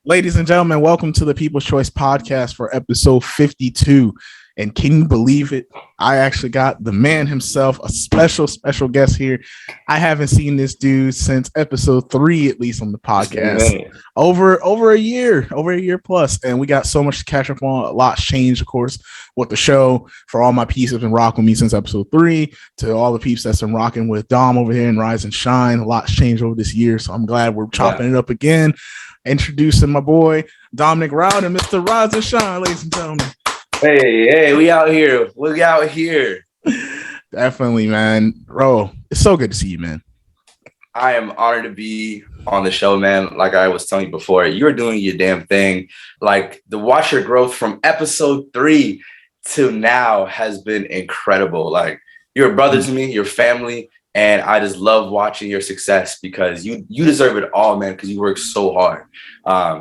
Ladies and gentlemen, welcome to the People's Choice Podcast for episode 52. And can you believe it? I actually got the man himself, a special guest here. I haven't seen this dude since episode 3, at least on the podcast. Over a year plus. And we got so much to catch up on. A lot's changed, of course, with the show. For all my peeps that have been rocking with me since episode 3, to all the peeps that's been rocking with Dom over here and Rise and Shine. A lot's changed over this year. So I'm glad we're chopping it up again. Introducing my boy, Dominic Rowden, Mr. Rise and Shine, ladies and gentlemen. Hey, we out here. Definitely, man. Bro, it's so good to see you, man. I am honored to be on the show, man. Like I was telling you before, you're doing your damn thing. Like the watch your growth from episode 3 to now has been incredible. Like you're a brother to me, your family. And I just love watching your success because you deserve it all, man, because you work so hard.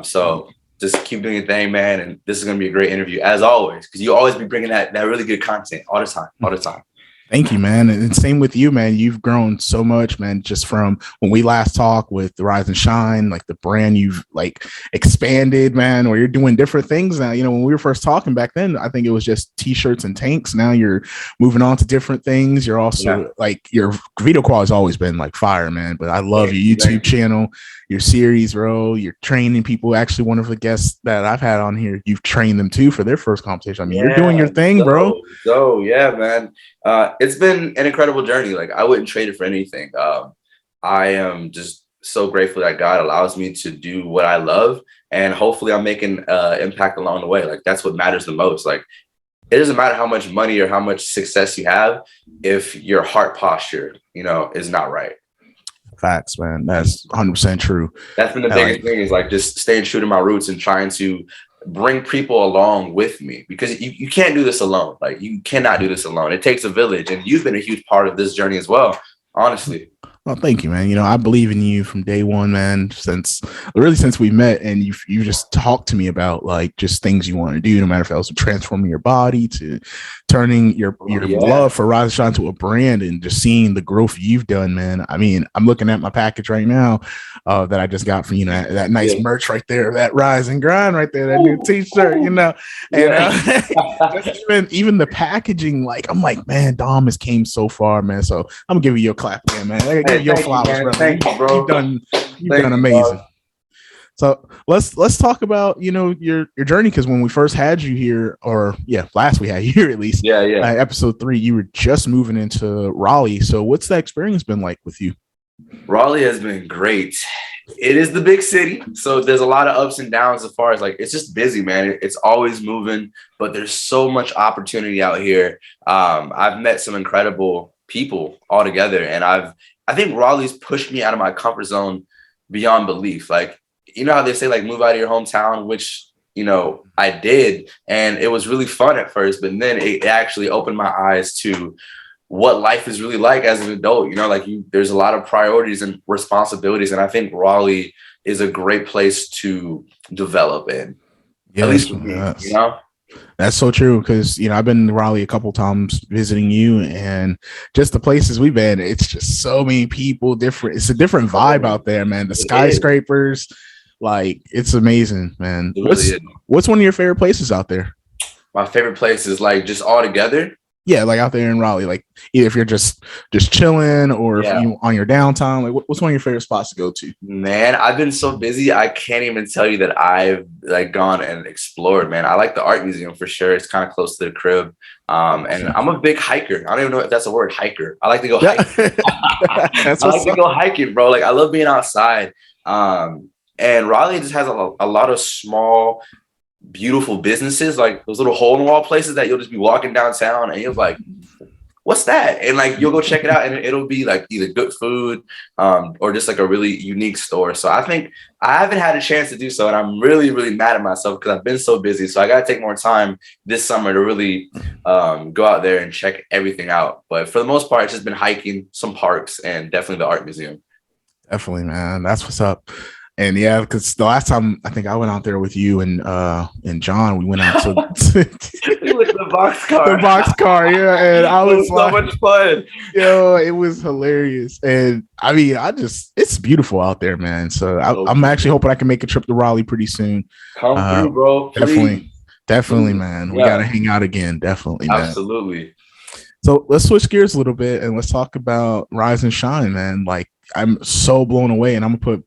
So just keep doing your thing, man. And this is going to be a great interview, as always, because you always be bringing that really good content all the time. Thank you, man. And same with you, man. You've grown so much, man, just from when we last talked with the Rise and Shine, like the brand you've like expanded, man, or you're doing different things now. You know, when we were first talking back then, I think it was just t-shirts and tanks. Now you're moving on to different things. You're also like your video quality has always been like fire, man. But I love your YouTube channel, your series, bro. You're training people. Actually, one of the guests that I've had on here, you've trained them too for their first competition. I mean, you're doing your thing, bro. So yeah, man. It's been an incredible journey. Like I wouldn't trade it for anything. I am just so grateful that God allows me to do what I love, and hopefully I'm making impact along the way. Like that's what matters the most. Like it doesn't matter how much money or how much success you have if your heart posture, is not right. Facts, man. That's 100% true. That's been the biggest thing, is like just staying true to my roots and trying to bring people along with me, because you can't do this alone. Like you cannot do this alone. It takes a village, and you've been a huge part of this journey as well, honestly. Well, thank you, man. I believe in you from day one, man, since we met, and you just talked to me about like just things you want to do, no matter if it was transforming your body to turning your love for Rise and Shine to a brand, and just seeing the growth you've done, man. I mean, I'm looking at my package right now that I just got from, that nice merch right there, that Rise and Grind right there, that new t-shirt, and even the packaging, like, I'm like, man, Dom has came so far, man. So I'm gonna give you a clap again, man. Your flowers, brother. Thank you, bro. You've done amazing. So let's talk about your journey, because when we first had you here, last we had you here at least, episode 3, you were just moving into Raleigh. So what's that experience been like with you? Raleigh has been great. It is the big city, so there's a lot of ups and downs as far as like it's just busy, man. It's always moving, but there's so much opportunity out here. I've met some incredible people all together, and I think Raleigh's pushed me out of my comfort zone beyond belief. Like, how they say, like, move out of your hometown, which, I did. And it was really fun at first, but then it actually opened my eyes to what life is really like as an adult. There's a lot of priorities and responsibilities. And I think Raleigh is a great place to develop in. Yes, at least for me, That's so true, because I've been to Raleigh a couple times visiting you, and just the places we've been, it's just so many people, different. It's a different vibe out there, man. The skyscrapers, like, it's amazing, man. What's one of your favorite places out there? My favorite place is like just all together. Yeah, like out there in Raleigh, like either if you're just chilling or if you on your downtime, like what's one of your favorite spots to go to? Man, I've been so busy, I can't even tell you that I've like gone and explored, man. I like the art museum for sure. It's kind of close to the crib. And I'm a big hiker. I don't even know if that's a word, hiker. I like to go hiking. I like to go hiking, bro. Like I love being outside. And Raleigh just has a lot of small, beautiful businesses, like those little hole in the wall places that you'll just be walking downtown and you're like, what's that? And like you'll go check it out, and it'll be like either good food or just like a really unique store. So I think I haven't had a chance to do so, and I'm really, really mad at myself because I've been so busy. So I got to take more time this summer to really go out there and check everything out. But for the most part, it's just been hiking, some parks, and definitely the art museum. Definitely, man. That's what's up. And yeah, because the last time I think I went out there with you and John, we went out to the box car. The box car, yeah. And I was so much fun. Yo, it was hilarious. And I mean, it's beautiful out there, man. So I'm actually hoping I can make a trip to Raleigh pretty soon. Come through, bro. Definitely, man. We gotta hang out again. Definitely, man. Absolutely. So let's switch gears a little bit and let's talk about Rise and Shine, man. Like, I'm so blown away, and I'm gonna put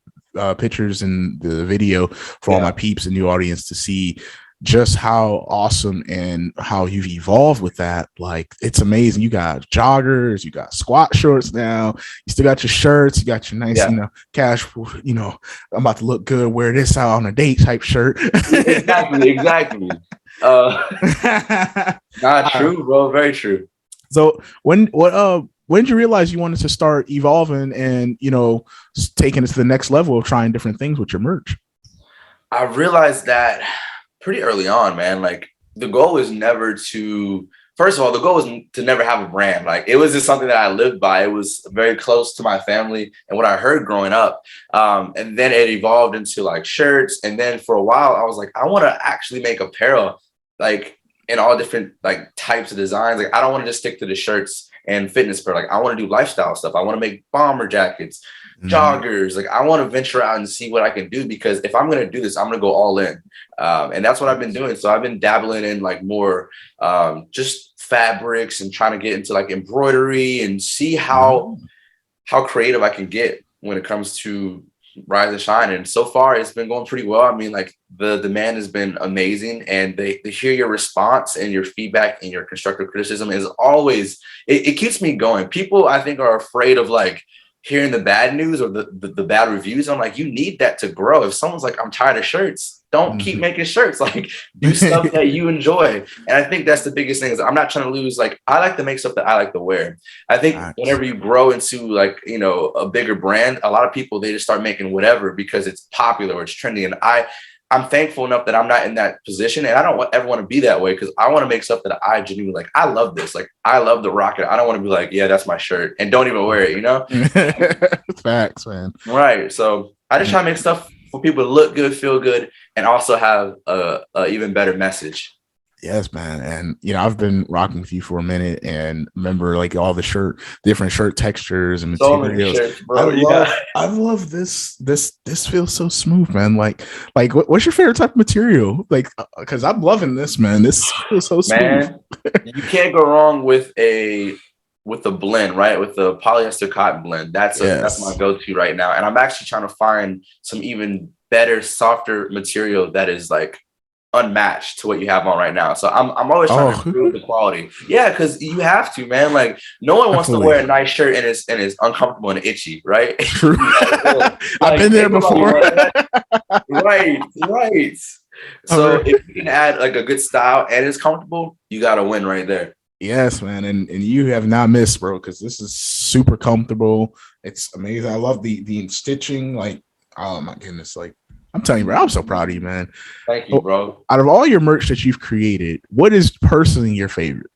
pictures in the video for all my peeps and new audience to see just how awesome and how you've evolved with that. Like, it's amazing. You got joggers, you got squat shorts now, you still got your shirts, you got your nice, casual, I'm about to look good, wear this out on a date type shirt. Exactly. Not true, bro. Very true. So when did you realize you wanted to start evolving and, taking it to the next level of trying different things with your merch? I realized that pretty early on, man. Like, the goal was never to, first of all, the goal was to never have a brand. Like, it was just something that I lived by. It was very close to my family and what I heard growing up. And then it evolved into like shirts. And then for a while, I was like, I want to actually make apparel, like in all different like types of designs. Like, I don't want to just stick to the shirts and fitness apparel. Like, I want to do lifestyle stuff. I want to make bomber jackets, joggers. Like, I want to venture out and see what I can do, because if I'm going to do this, I'm going to go all in. And that's what I've been doing. So I've been dabbling in like more just fabrics and trying to get into like embroidery and see how creative I can get when it comes to Rise and Shine. And so far it's been going pretty well. I mean, like, the demand has been amazing, and they hear your response and your feedback and your constructive criticism is always, it keeps me going. People, I think, are afraid of like hearing the bad news or the bad reviews. I'm like, you need that to grow. If someone's like, I'm tired of shirts, don't keep making shirts. Like, do stuff that you enjoy. And I think that's the biggest thing, is I'm not trying to lose. Like, I like to make stuff that I like to wear. I think whenever you grow into like, a bigger brand, a lot of people, they just start making whatever because it's popular or it's trendy. And I'm thankful enough that I'm not in that position, and I don't ever want to be that way, because I want to make stuff that I genuinely like. I love this. Like, I love the rocket. I don't want to be like, yeah, that's my shirt, and don't even wear it, Facts, man. Right. So I just try to make stuff for people to look good, feel good, and also have a even better message. Yes, man. And, I've been rocking with you for a minute, and remember like all the different shirt textures and materials. Shirts, bro. I love this. This feels so smooth, man. Like what's your favorite type of material? Like, because I'm loving this, man. This feels so smooth. Man, you can't go wrong with a blend, right? With the polyester cotton blend. That's my go-to right now. And I'm actually trying to find some even better, softer material that is like unmatched to what you have on right now. So I'm always trying to improve the quality. Yeah, because you have to, man. Like, no one wants to wear a nice shirt and it's uncomfortable and itchy, right? True. I've been there before. Right. So if you can add like a good style and it's comfortable, you got to win right there. Yes, man. And you have not missed, bro, because this is super comfortable. It's amazing. I love the stitching. Like, oh my goodness. Like, I'm telling you, bro, I'm so proud of you, man. Thank you, bro. Out of all your merch that you've created, what is personally your favorite?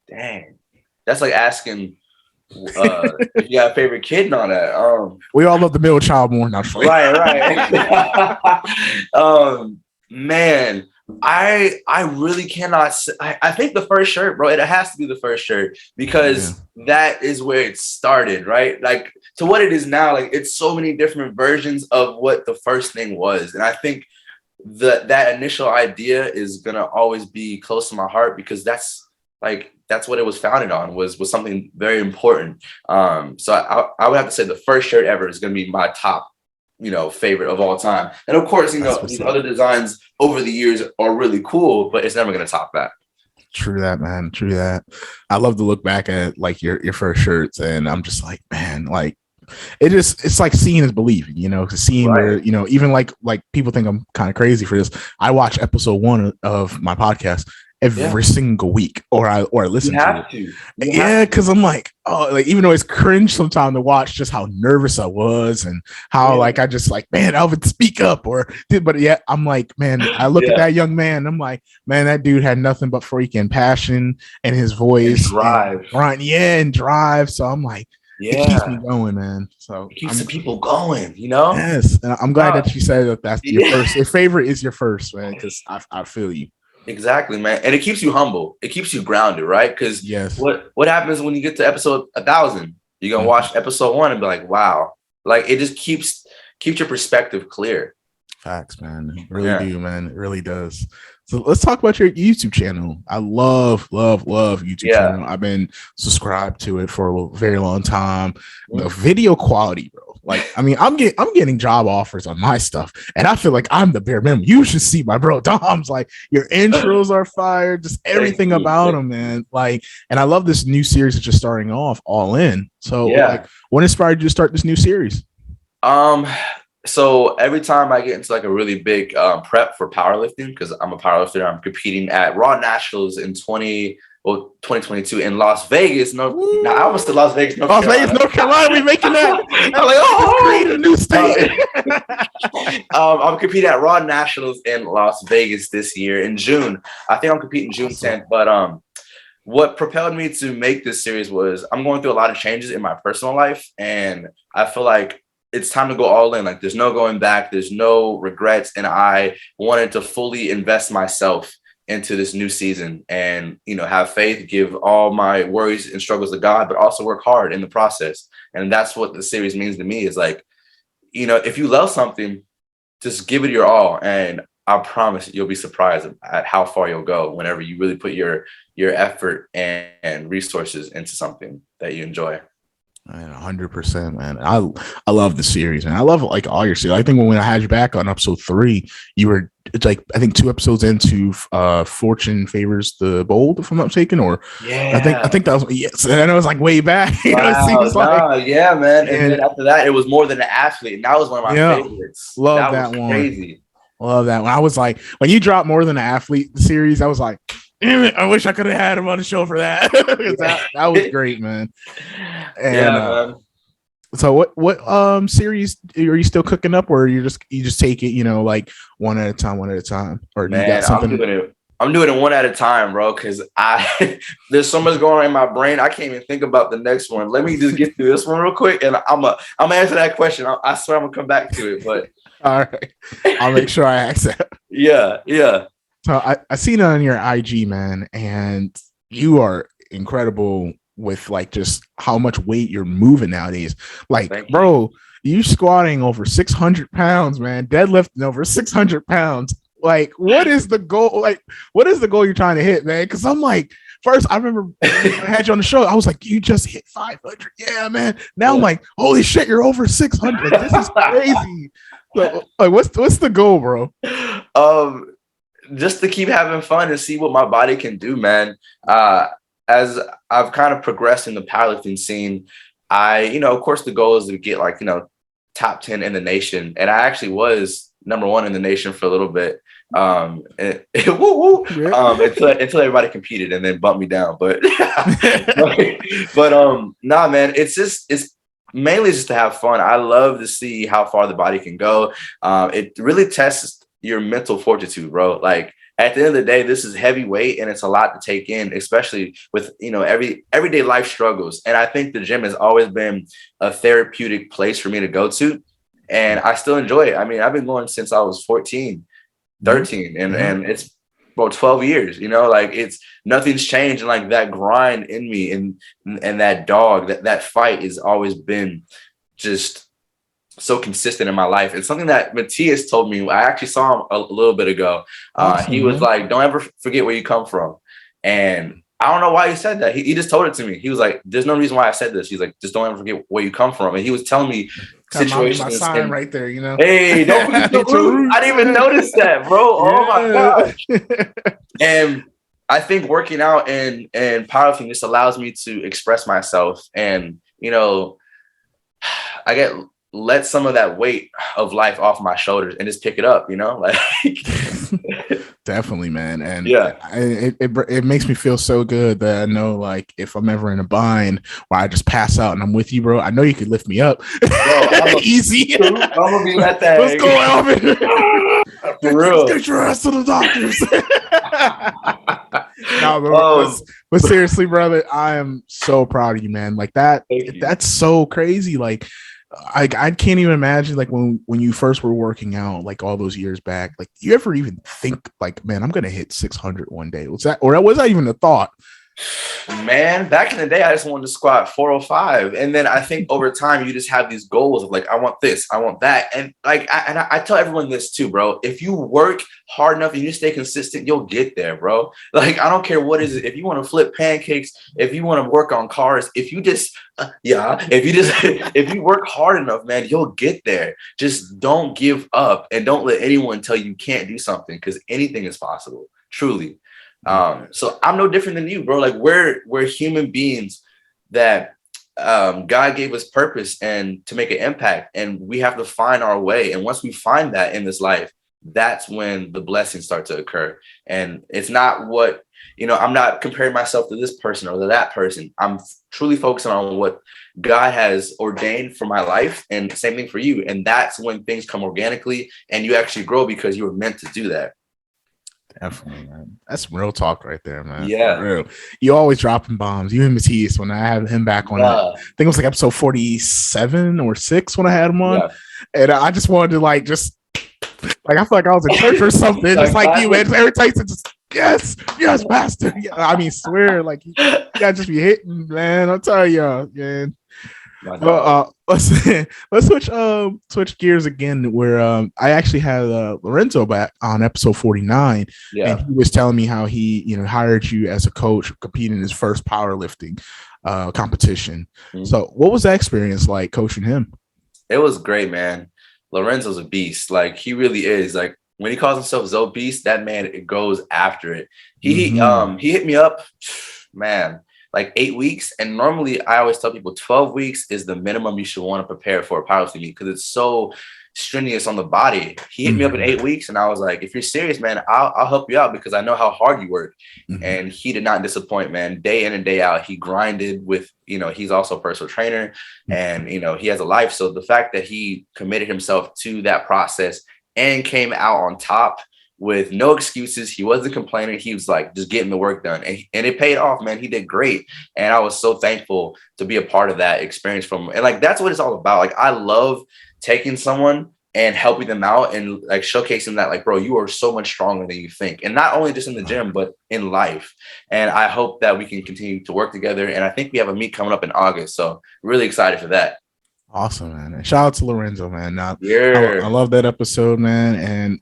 Dang. That's like asking if you got a favorite kid and all that. We all love the middle child more. Not right. Man, I really cannot say. I think the first shirt, bro, it has to be the first shirt, because that is where it started, right? Like, to what it is now, like, it's so many different versions of what the first thing was. And I think that initial idea is gonna always be close to my heart, because that's what it was founded on, was something very important. So I would have to say the first shirt ever is gonna be my top favorite of all time. And of course, these other designs over the years are really cool, but it's never going to top that. True that, man. True that. I love to look back at like your first shirts, and I'm just like, man, like it's like seeing is believing, seeing where, even like people think I'm kind of crazy for this. I watch episode 1 of my podcast every single week, or I listen to it. Yeah, because I'm like, even though it's cringe sometimes to watch just how nervous I was and how like I just like, man, Alvin, speak up, but yeah, I'm like, man, I look at that young man, I'm like, man, that dude had nothing but freaking passion and his voice, and drive. And drive. So I'm like, it keeps me going, man. So it keeps the people going, you know? Yes. And I'm glad that you said that that's your first. Your favorite is your first, man, because I feel you. Exactly, man. And it keeps you humble. It keeps you grounded, right? Because what happens when you get to episode 1,000? You're gonna watch episode 1 and be like, wow. Like it just keeps your perspective clear. Facts, man. It really do, man. It really does. So let's talk about your YouTube channel. I love YouTube channel. I've been subscribed to it for a very long time. The video quality, bro. Like, I mean, I'm getting job offers on my stuff, and I feel like I'm the bare minimum. You should see my bro Dom's. Like, your intros are fire, just everything about them, man. Like, and I love this new series that you're starting off, All In. So, like, what inspired you to start this new series? So every time I get into like a really big prep for powerlifting, because I'm a powerlifter, I'm competing at Raw Nationals in 2022 in Las Vegas. I almost said Las Vegas, North Carolina. We making that. I'm like, create a new state. I'm competing at Raw Nationals in Las Vegas this year in June. I think I'm competing June 10th. But what propelled me to make this series was I'm going through a lot of changes in my personal life, and I feel like it's time to go all in. Like there's no going back. There's no regrets. And I wanted to fully invest myself into this new season and, you know, have faith, give all my worries and struggles to God, but also work hard in the process. And that's what the series means to me is like, you know, if you love something, just give it your all. And I promise you'll be surprised at how far you'll go whenever you really put your effort and resources into something that you enjoy. 100%, man. I love the series, and I love like all your series. I think when I had you back on episode 3, you were like, I think 2 episodes into Fortune Favors the Bold, if I'm not mistaken, or I think that was and it was like way back. Wow, yeah, man. And then after that, it was More Than an Athlete, and that was one of my favorites. Love that one. Crazy. Love that one. I was like, when you dropped More Than an Athlete series, I was like, damn it, I wish I could have had him on the show for that. that was great, man. And man. So what series are you still cooking up, or you just take it, you know, like one at a time, or man, you got something? I'm doing it one at a time, bro, because there's so much going on in my brain. I can't even think about the next one. Let me just get through this one real quick, and I'm gonna answer that question. I swear I'm gonna come back to it, but all right, I'll make sure I ask that. Yeah. So I seen it on your IG, man, and you are incredible with like just how much weight you're moving nowadays. Like, bro, you squatting over 600 pounds, man, deadlifting over 600 pounds. Like, what is the goal? Like, what is the goal you're trying to hit, man? Because I'm like, first, I remember I had you on the show. I was like, you just hit 500. Yeah, man. Now I'm like, holy shit, you're over 600. Like, this is crazy. So, like, what's the goal, bro? Just to keep having fun and see what my body can do, man. As I've kind of progressed in the powerlifting scene, of course the goal is to get like, you know, top 10 in the nation. And I actually was number 1 in the nation for a little bit. Until everybody competed and then bumped me down. But nah, man, it's mainly just to have fun. I love to see how far the body can go. It really tests your mental fortitude, bro. Like at the end of the day, this is heavy weight and it's a lot to take in, especially with, you know, everyday life struggles. And I think the gym has always been a therapeutic place for me to go to. And I still enjoy it. I mean, I've been going since I was 14, 13, and it's about 12 years, you know, like nothing's changed. And like that grind in me and that dog, that fight has always been just so consistent in my life. It's something that Matthias told me. I actually saw him a little bit ago. He was like, don't ever forget where you come from. And I don't know why he said that. He just told it to me. He was like, there's no reason why I said this. He's like, just don't ever forget where you come from. And he was telling me situations. My sign right there, you know. Hey, don't forget the root. I didn't even notice that, bro. Oh my gosh. And I think working out and powerlifting just allows me to express myself. And, you know, let some of that weight of life off my shoulders and just pick it up, you know, like definitely, man. And it makes me feel so good that I know, like, if I'm ever in a bind where I just pass out and I'm with you, bro, I know you could lift me up. Bro, easy. I'm gonna be at that. Let's go, Alvin. For real. Let's get your ass to the doctors. No, but seriously, brother, I am so proud of you, man. Like that, that's so crazy. Like, I can't even imagine like when you first were working out like all those years back. Like, do you ever even think like, man, I'm gonna hit 600 one day? Was that even a thought? Man, back in the day, I just wanted to squat 405, and then I think over time you just have these goals of like, I want this, I want that, and like, I tell everyone this too, bro. If you work hard enough and you stay consistent, you'll get there, bro. Like, I don't care what is it. If you want to flip pancakes, if you want to work on cars, if you just if you work hard enough, man, you'll get there. Just don't give up, and don't let anyone tell you can't do something, because anything is possible, truly. So I'm no different than you, bro. Like we're human beings that God gave us purpose and to make an impact, and we have to find our way. And once we find that in this life, that's when the blessings start to occur. And it's not what, I'm not comparing myself to this person or to that person. I'm truly focusing on what God has ordained for my life, and same thing for you. And that's when things come organically and you actually grow because you were meant to do that. Definitely, man. That's real talk right there, man. Yeah. For real. You always dropping bombs. You and Matisse, when I had him back on, I think it was like episode 47 or 6 when I had him on. Yeah. And I just wanted to like, I feel like I was in church or something. Just like you, man. Every time it's just, yes, pastor. Yeah, I mean, swear, like, you gotta just be hitting, man. I'll tell you, man. Well, let's switch gears again. Where I actually had Lorenzo back on episode 49, and he was telling me how he hired you as a coach, competing in his first powerlifting competition. Mm-hmm. So, what was that experience like coaching him? It was great, man. Lorenzo's a beast. Like, he really is. Like, when he calls himself Zo Beast, that man, it goes after it. He hit me up, man, like 8 weeks. And normally I always tell people 12 weeks is the minimum you should want to prepare for a powerlifting meet, because it's so strenuous on the body. He hit me up in 8 weeks, and I was like, if you're serious, man, I'll help you out, because I know how hard you work. Mm-hmm. And he did not disappoint, man. Day in and day out, he grinded with, he's also a personal trainer, and, he has a life. So the fact that he committed himself to that process and came out on top with no excuses. He wasn't complaining. He was like just getting the work done, and it paid off, man. He did great. And I was so thankful to be a part of that experience from him. And like, that's what it's all about. Like, I love taking someone and helping them out and like showcasing that, like, bro, you are so much stronger than you think. And not only just in the gym, but in life. And I hope that we can continue to work together. And I think we have a meet coming up in August. So really excited for that. Awesome, man. And shout out to Lorenzo, man. I love that episode, man. And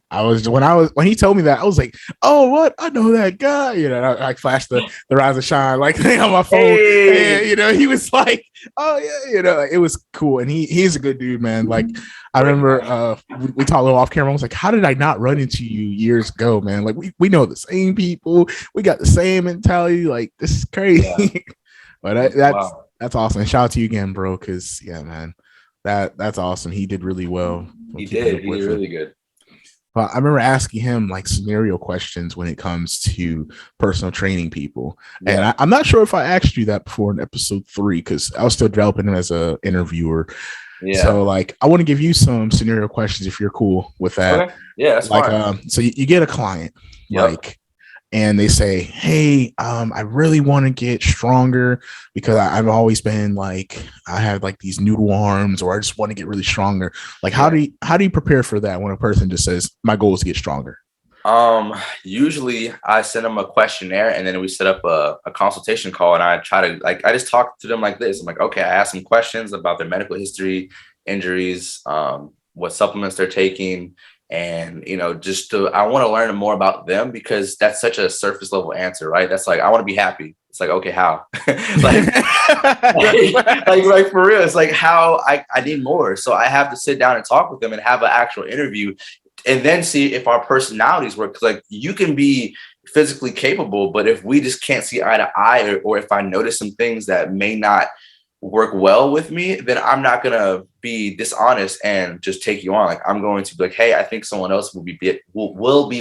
when he told me that, I was like, oh, what? I know that guy. I flashed the Rise of Shine like thing on my phone. Hey. And, he was like, oh yeah, it was cool. And he's a good dude, man. Like, I remember we talked a little off camera. I was like, how did I not run into you years ago, man? Like, we know the same people. We got the same mentality. Like, this is crazy. Yeah. But that's awesome. And shout out to you again, bro. Because man, that's awesome. He did really well. He did really good. But I remember asking him like scenario questions when it comes to personal training people. Yeah. And I'm not sure if I asked you that before in episode 3, because I was still developing him as a interviewer. Yeah. So like, I want to give you some scenario questions if you're cool with that. Okay. Yeah, that's like fine. So you get a client, and they say, hey, I really want to get stronger because I've always been like, I have like these noodle arms, or I just want to get really stronger. Like, how do you prepare for that when a person just says, my goal is to get stronger? Usually I send them a questionnaire, and then we set up a consultation call, and I try to I just talk to them like this. I'm like, okay, I ask them questions about their medical history, injuries, what supplements they're taking. And, I want to learn more about them, because that's such a surface level answer, right? That's like, I want to be happy. It's like, okay, how? like for real, it's like how I need more. So I have to sit down and talk with them and have an actual interview, and then see if our personalities work. Like, you can be physically capable, but if we just can't see eye to eye, or if I notice some things that may not work well with me, then I'm not gonna be dishonest and just take you on. Like, I'm going to be like, hey, I think someone else will be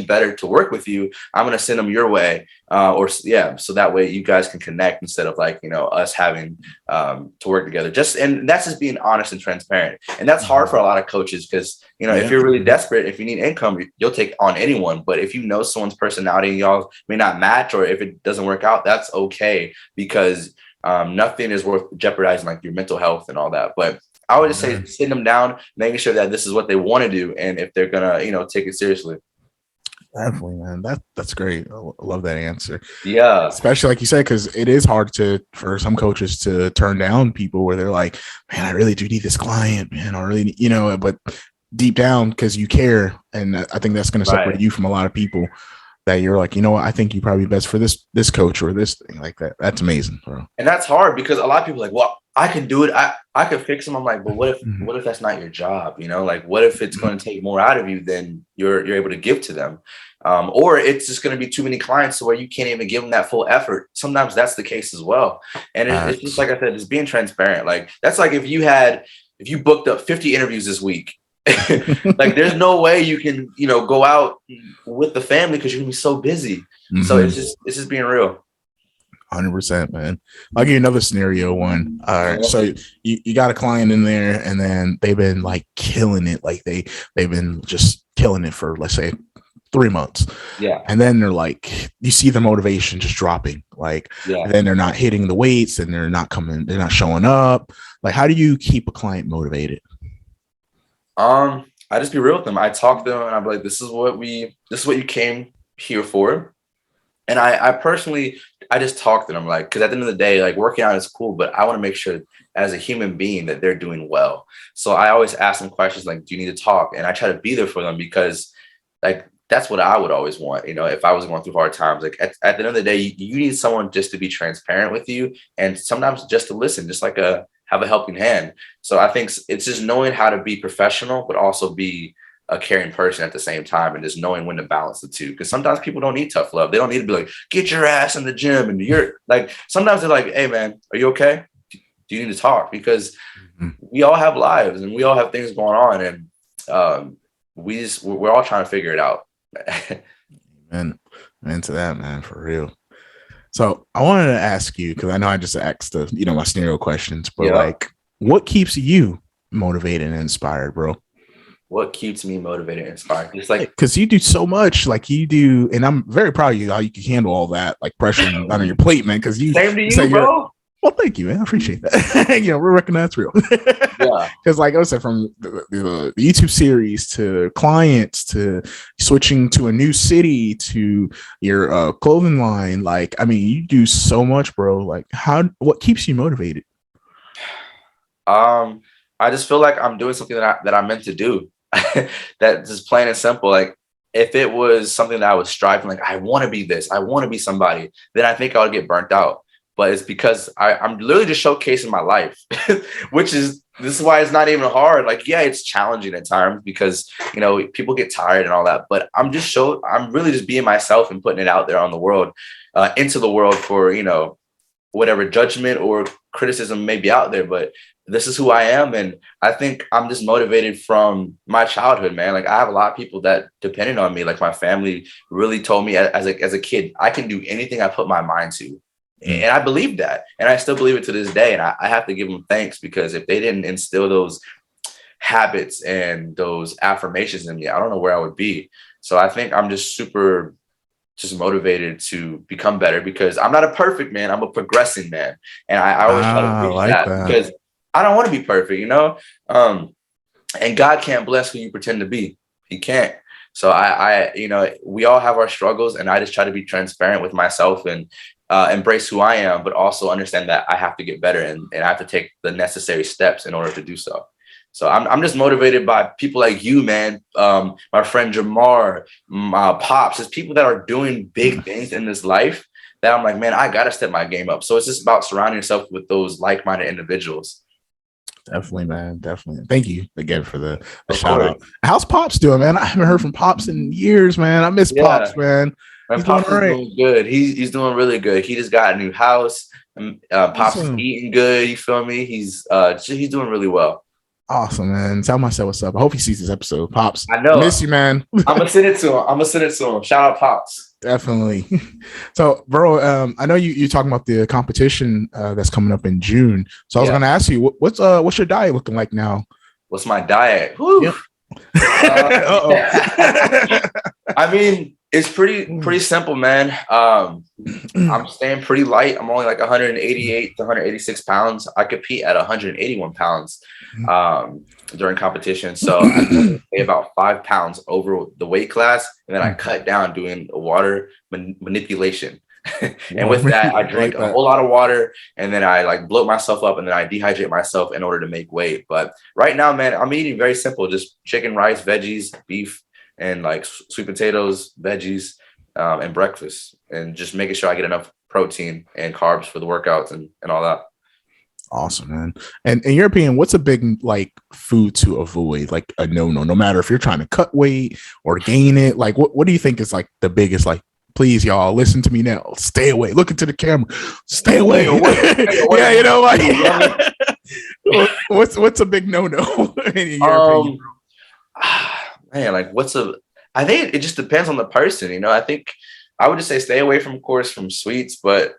better to work with you. I'm gonna send them your way, so that way you guys can connect instead of like, us having to work together. And that's just being honest and transparent. And that's hard for a lot of coaches because if you're really desperate, if you need income, you'll take on anyone. But if you know someone's personality and y'all may not match, or if it doesn't work out, that's okay, because nothing is worth jeopardizing like your mental health and all that. But I would just say sitting them down, making sure that this is what they want to do, and if they're gonna, take it seriously. Definitely, man. That's great. I love that answer. Yeah, especially like you said, because it is hard for some coaches to turn down people where they're like, man, I really do need this client, man. I really, but deep down, because you care, and I think that's going to separate you from a lot of people. That you're like, what, I think you're probably best for this coach or this thing like that. That's amazing, bro. And that's hard because a lot of people are like, well, I can do it. I could fix them. I'm like, but what if that's not your job? Like, what if it's going to take more out of you than you're able to give to them? Or it's just going to be too many clients to where you can't even give them that full effort. Sometimes that's the case as well. And it's just like I said, it's being transparent. Like, that's like if you booked up 50 interviews this week, like there's no way you can go out with the family because you're gonna be so busy. So it's just being real. 100%, man. I'll give you another scenario one. So you got a client in there, and then they've been like killing it, like they've been just killing it for, let's say, 3 months. Yeah. And then they're like, you see the motivation just dropping, like then they're not hitting the weights and they're not showing up. Like, how do you keep a client motivated? I just be real with them. I talk to them and I'm like, this is what you came here for. And I personally just talk to them, like, because at the end of the day, like, working out is cool, but I want to make sure as a human being that they're doing well. So I always ask them questions like, do you need to talk? And I try to be there for them because, like, that's what I would always want, if I was going through hard times. Like, at the end of the day, you need someone just to be transparent with you, and sometimes just to listen, just like have a helping hand. So I think it's just knowing how to be professional, but also be a caring person at the same time, and just knowing when to balance the two. Because sometimes people don't need tough love. They don't need to be like, get your ass in the gym. And you're like, sometimes they're like, hey man, are you okay? Do you need to talk? Because we all have lives and we all have things going on. And we're all trying to figure it out. Man, into that, man, for real. So I wanted to ask you, because I know I just asked my scenario questions, but like, what keeps you motivated and inspired, bro? What keeps me motivated and inspired? Just like, because you do so much, like you do, and I'm very proud of you how you can handle all that, like pressure on your plate, man. Because same to you, bro. Well, thank you, man. I appreciate that. We recognize real. Yeah. Because like I said, from the YouTube series to clients to switching to a new city to your clothing line, like, I mean, you do so much, bro. Like, what keeps you motivated? I just feel like I'm doing something that I'm meant to do. That just plain and simple. Like, if it was something that I was striving, like, I want to be this, I want to be somebody, then I think I would get burnt out. But it's because I'm literally just showcasing my life, this is why it's not even hard. Like, yeah, it's challenging at times because, people get tired and all that, but I'm really just being myself and putting it out there on the world, into the world for, whatever judgment or criticism may be out there. But this is who I am. And I think I'm just motivated from my childhood, man. Like, I have a lot of people that depended on me. Like, my family really told me as a kid, I can do anything I put my mind to. And I believe that. And I still believe it to this day. And I have to give them thanks, because if they didn't instill those habits and those affirmations in me, I don't know where I would be. So I think I'm just super motivated to become better, because I'm not a perfect man. I'm a progressing man. And I always try to preach that because I don't want to be perfect, and God can't bless who you pretend to be. He can't. So I we all have our struggles, and I just try to be transparent with myself and embrace who I am, but also understand that I have to get better and I have to take the necessary steps in order to do so. So I'm just motivated by people like you, man. My friend Jamar, my pops, it's people that are doing big things in this life that I'm like, man, I got to step my game up. So it's just about surrounding yourself with those like-minded individuals. Definitely, man. Definitely. Thank you again for the shout out. How's Pops doing, man? I haven't heard from Pops in years, man. I miss Pops, man. My He's doing pops all is right. doing good. He's doing really good. He just got a new house. Pops is Awesome. eating good. You feel me? He's doing really well. Awesome, man. Tell myself what's up. I hope he sees this episode. Pops, I know. miss you, man. I'm gonna send it to him. Shout out Pops. Definitely. So, bro, I know you're talking about the competition that's coming up in June. So I was going to ask you, what's your diet looking like now? What's my diet? Whew. Yep. I mean, it's pretty simple, man. I'm staying pretty light. I'm only like 188 to 186 pounds. I compete at 181 pounds during competition. So I weigh about 5 pounds over the weight class, and then I cut down doing water manipulation. And with that, I drink a whole lot of water, and then I like bloat myself up, and then I dehydrate myself in order to make weight. But right now, man, I'm eating very simple, just chicken, rice, veggies, beef, and like sweet potatoes, veggies, and breakfast, and just making sure I get enough protein and carbs for the workouts and all that. Awesome, man. And in your opinion, what's a big like food to avoid, like a no matter if you're trying to cut weight or gain it? Like what do you think is like the biggest, like, please, y'all, listen to me now. Stay away. Look into the camera. Stay away. Yeah, you know, like what's a big no in your opinion? Man, like I think it just depends on the person, you know. I think I would just say stay away from, of course, from sweets, but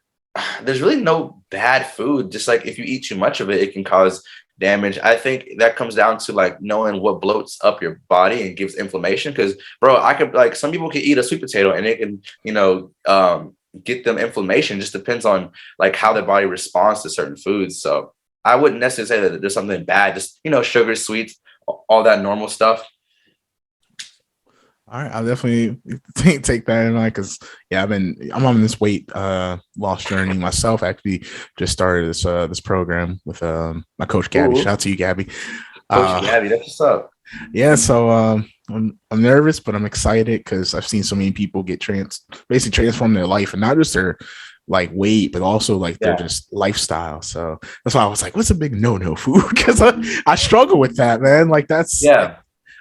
there's really no bad food. Just like if you eat too much of it, it can cause damage. I think that comes down to like knowing what bloats up your body and gives inflammation. Because, bro, I could like some people can eat a sweet potato and it can, you know, get them inflammation. Just depends on like how their body responds to certain foods. So I wouldn't necessarily say that there's something bad. Just, you know, sugar, sweets, all that normal stuff. All right, I'll definitely take that in mind because I'm on this weight loss journey myself. Actually, just started this program with my coach Gabby. Shout out to you, Gabby. Coach Gabby, that's what's up. Yeah, so I'm nervous, but I'm excited because I've seen so many people get basically transform their life, and not just their like weight, but also like their just lifestyle. So that's why I was like, what's a big no food? Because I struggle with that, man. Like that's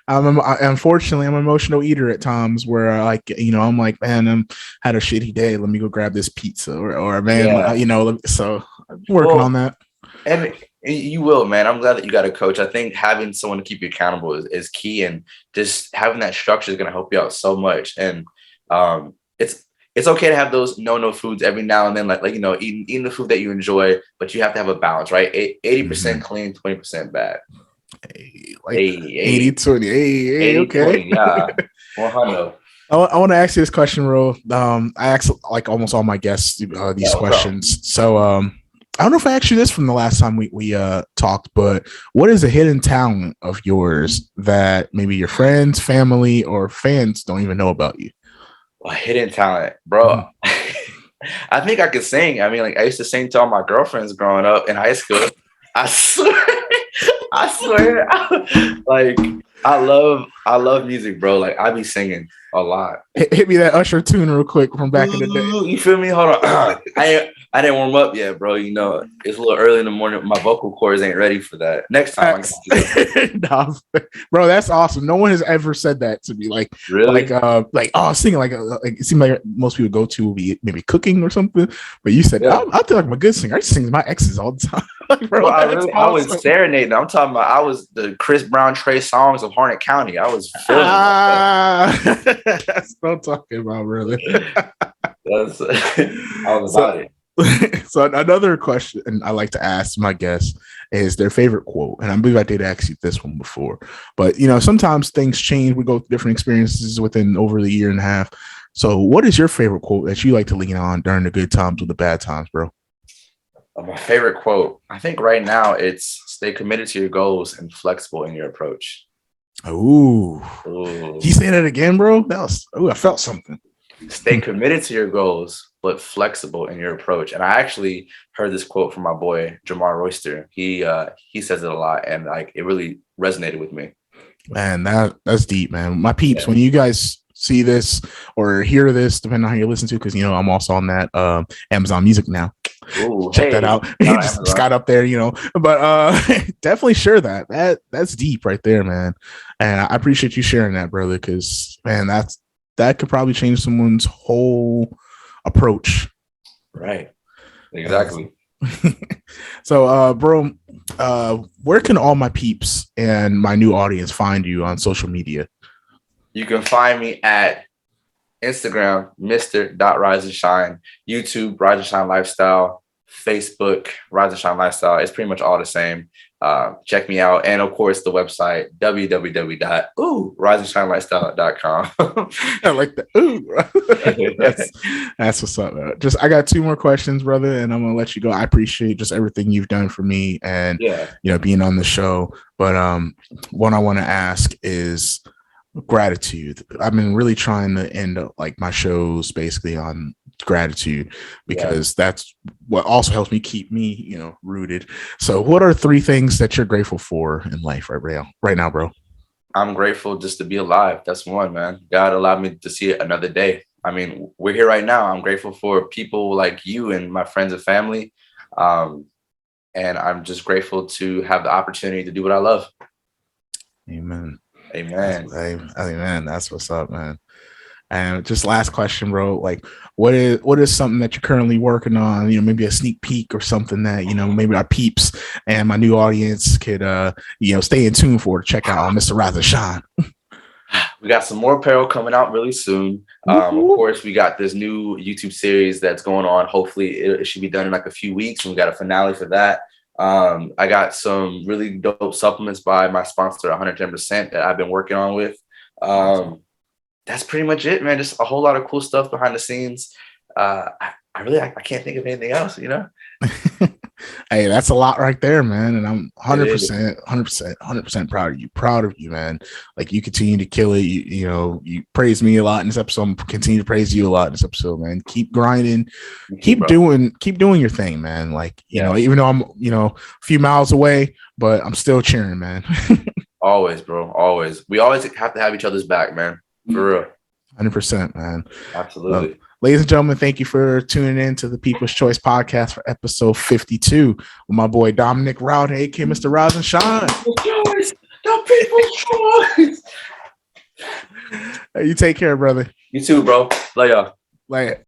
unfortunately, I'm an emotional eater at times where like, you know, I'm like, man, I'm had a shitty day. Let me go grab this pizza or man, you know, so I'm working on that. And you will, man. I'm glad that you got a coach. I think having someone to keep you accountable is key, and just having that structure is going to help you out so much. And it's okay to have those no foods every now and then, like you know, eating the food that you enjoy, but you have to have a balance, right? 80% clean, 20% bad. Like 80-20. Hey, okay. 20, yeah. 100. I want to ask you this question, Ro. I ask like almost all my guests these questions. So I don't know if I asked you this from the last time we talked, but what is a hidden talent of yours that maybe your friends, family, or fans don't even know about you? A hidden talent, bro. I think I could sing. I mean, like I used to sing to all my girlfriends growing up in high school. I swear, like I love music, bro. Like I be singing a lot. Hit me that Usher tune real quick from back in the day. You feel me? Hold on. I didn't warm up yet, bro. You know, it's a little early in the morning. My vocal cords ain't ready for that. Next time, nah, bro, that's awesome. No one has ever said that to me. Like, really? Like singing like it seemed like most people go to will be maybe cooking or something. But you said I feel like I'm a good singer. I just sing to my exes all the time. Like, bro, I was serenading. I'm talking about I was the Chris Brown, Trey Songz of Harnett County. I was feeling that's what I'm talking about, really. I was about it. So another question I like to ask my guests is their favorite quote. And I believe I did ask you this one before. But, you know, sometimes things change. We go through different experiences within over the year and a half. So what is your favorite quote that you like to lean on during the good times or the bad times, bro? My favorite quote, I think right now it's stay committed to your goals and flexible in your approach. Ooh. Can you say that again, bro? I felt something. Stay committed to your goals, but flexible in your approach. And I actually heard this quote from my boy, Jamar Royster. He says it a lot, and like it really resonated with me. Man, that's deep, man. My peeps, when you guys see this or hear this, depending on how you listen to, because, you know, I'm also on that Amazon Music now. Ooh, check that out. Just got up there, you know, but definitely share that's deep right there, man. And I appreciate you sharing that, brother, because man, that could probably change someone's whole approach. Right. Exactly. So, bro, where can all my peeps and my new audience find you on social media? You can find me at Instagram, Mr.Rise and Shine, YouTube, Rise and Shine Lifestyle, Facebook, Rise and Shine Lifestyle. It's pretty much all the same. Check me out. And of course, the website, www.riseandshinelifestyle.com. I like that. Ooh. That's what's up. I got 2 more questions, brother, and I'm going to let you go. I appreciate just everything you've done for me and, being on the show. But what I want to ask is gratitude. I've been really trying to end up like my shows basically on gratitude because that's what also helps me keep me, rooted. So what are 3 things that you're grateful for in life right now, bro? I'm grateful just to be alive. That's one, man. God allowed me to see another day. I mean, we're here right now. I'm grateful for people like you and my friends and family. And I'm just grateful to have the opportunity to do what I love. Amen. Amen. That's what's up, man. And just last question, bro. Like, what is something that you're currently working on? Maybe a sneak peek or something that maybe our peeps and my new audience could stay in tune for to check out on Mr. Rise and Shine. We got some more apparel coming out really soon. Of course, we got this new YouTube series that's going on. Hopefully, it should be done in like a few weeks, and we got a finale for that. I got some really dope supplements by my sponsor, 110%, that I've been working on with. That's pretty much it, man. Just a whole lot of cool stuff behind the scenes. I can't think of anything else, Hey, that's a lot right there, man. And I'm 100% proud of you, man. Like, you continue to kill it. You praise me a lot in this episode. I'm continue to praise you a lot in this episode, man. Keep grinding, keep doing your thing, man. Like, even though I'm, a few miles away, but I'm still cheering, man. Always, bro. Always. We always have to have each other's back, man. For real. 100%, man. Absolutely. Ladies and gentlemen, thank you for tuning in to the People's Choice podcast for episode 52 with my boy Dominic Rowden, aka Mr. Rise and Shine. The People's Choice. Hey, you take care, brother. You too, bro. Love y'all. Later.